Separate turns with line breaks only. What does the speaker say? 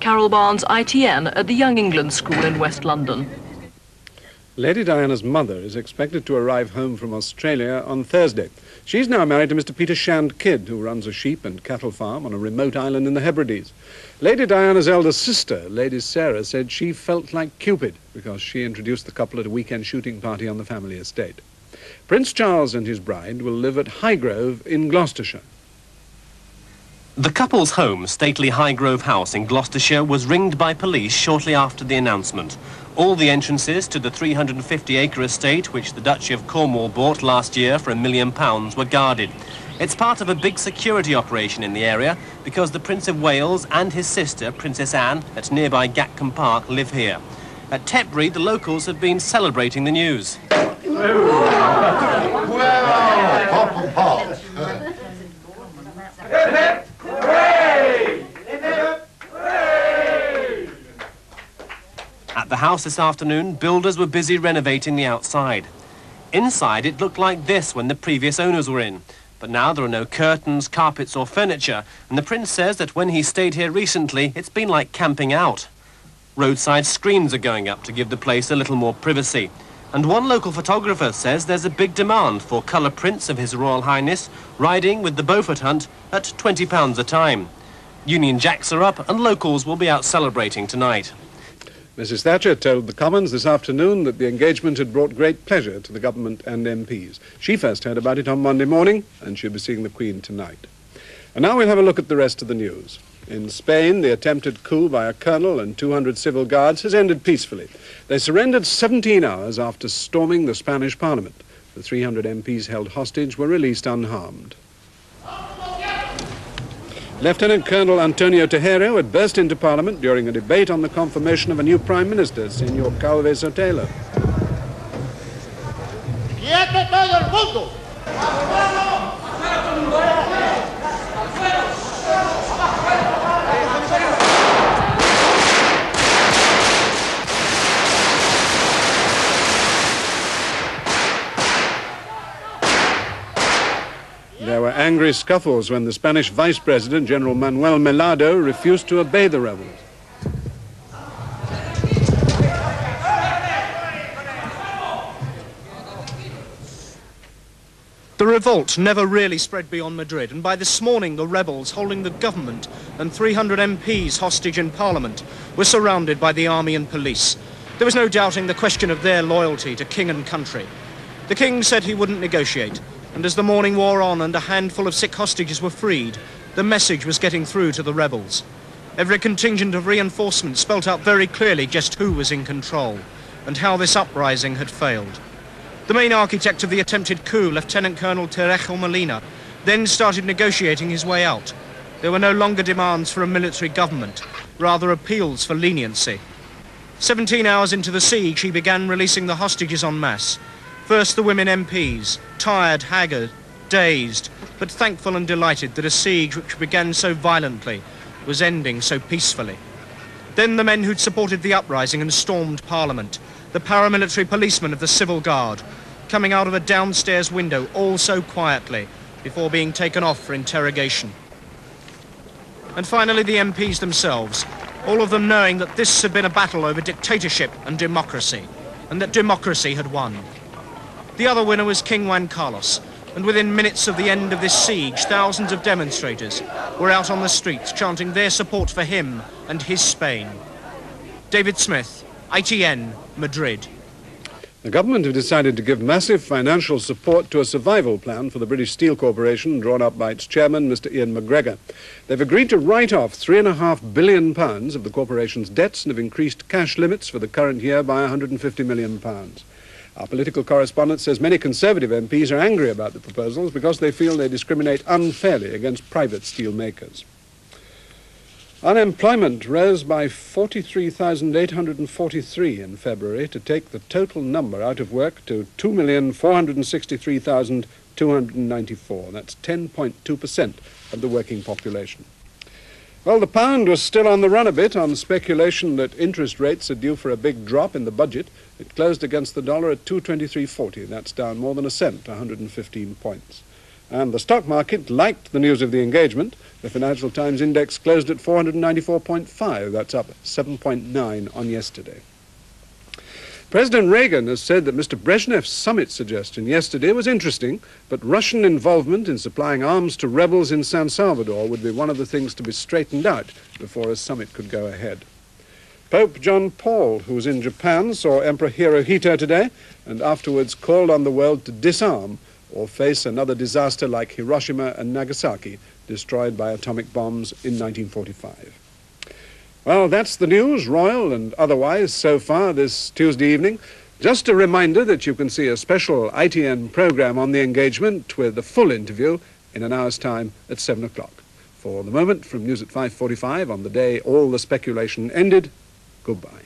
Carol Barnes, ITN, at the Young England School in West London.
Lady Diana's mother is expected to arrive home from Australia on Thursday. She's now married to Mr. Peter Shand Kidd, who runs a sheep and cattle farm on a remote island in the Hebrides. Lady Diana's elder sister, Lady Sarah, said she felt like Cupid because she introduced the couple at a weekend shooting party on the family estate. Prince Charles and his bride will live at Highgrove in Gloucestershire.
The couple's home, stately Highgrove House in Gloucestershire, was ringed by police shortly after the announcement. All the entrances to the 350-acre estate, which the Duchy of Cornwall bought last year for £1 million, were guarded. It's part of a big security operation in the area because the Prince of Wales and his sister, Princess Anne, at nearby Gatcombe Park, live here. At Tetbury, the locals have been celebrating the news. At the house this afternoon, builders were busy renovating the outside. Inside, it looked like this when the previous owners were in. But now there are no curtains, carpets or furniture, and the Prince says that when he stayed here recently, it's been like camping out. Roadside screens are going up to give the place a little more privacy. And one local photographer says there's a big demand for colour prints of His Royal Highness riding with the Beaufort Hunt at £20 a time. Union Jacks are up and locals will be out celebrating tonight.
Mrs. Thatcher told the Commons this afternoon that the engagement had brought great pleasure to the government and MPs. She first heard about it on Monday morning, and she'll be seeing the Queen tonight. And now we'll have a look at the rest of the news. In Spain, the attempted coup by a colonel and 200 civil guards has ended peacefully. They surrendered 17 hours after storming the Spanish Parliament. The 300 MPs held hostage were released unharmed. Lieutenant Colonel Antonio Tejero had burst into Parliament during a debate on the confirmation of a new Prime Minister, Señor Calvé Sotelo.
¡Quieto todo el mundo!
There were angry scuffles when the Spanish Vice President, General Manuel Melado, refused to obey the rebels.
The revolt never really spread beyond Madrid, and by this morning the rebels holding the government and 300 MPs hostage in Parliament were surrounded by the army and police. There was no doubting the question of their loyalty to king and country. The king said he wouldn't negotiate, and as the morning wore on and a handful of sick hostages were freed, the message was getting through to the rebels. Every contingent of reinforcements spelt out very clearly just who was in control and how this uprising had failed. The main architect of the attempted coup, Lieutenant Colonel Terejo Molina, then started negotiating his way out. There were no longer demands for a military government, rather appeals for leniency. 17 hours into the siege, he began releasing the hostages en masse. First the women MPs, tired, haggard, dazed, but thankful and delighted that a siege which began so violently was ending so peacefully. Then the men who'd supported the uprising and stormed Parliament, the paramilitary policemen of the Civil Guard, coming out of a downstairs window all so quietly before being taken off for interrogation. And finally the MPs themselves, all of them knowing that this had been a battle over dictatorship and democracy, and that democracy had won. The other winner was King Juan Carlos, and within minutes of the end of this siege, thousands of demonstrators were out on the streets chanting their support for him and his Spain. David Smith, ITN, Madrid.
The government have decided to give massive financial support to a survival plan for the British Steel Corporation drawn up by its chairman, Mr. Ian McGregor. They've agreed to write off £3.5 billion of the corporation's debts and have increased cash limits for the current year by £150 million. Our political correspondent says many Conservative MPs are angry about the proposals because they feel they discriminate unfairly against private steel makers. Unemployment rose by 43,843 in February to take the total number out of work to 2,463,294. That's 10.2% of the working population. Well, the pound was still on the run a bit on speculation that interest rates are due for a big drop in the budget. It closed against the dollar at 223.40. That's down more than a cent, 115 points. And the stock market liked the news of the engagement. The Financial Times index closed at 494.5. That's up 7.9 on yesterday. President Reagan has said that Mr. Brezhnev's summit suggestion yesterday was interesting, but Russian involvement in supplying arms to rebels in San Salvador would be one of the things to be straightened out before a summit could go ahead. Pope John Paul, who was in Japan, saw Emperor Hirohito today and afterwards called on the world to disarm or face another disaster like Hiroshima and Nagasaki, destroyed by atomic bombs in 1945. Well, that's the news, royal and otherwise, so far this Tuesday evening. Just a reminder that you can see a special ITN program on the engagement with the full interview in an hour's time at 7 o'clock. For the moment, from News at 5:45 on the day all the speculation ended, goodbye.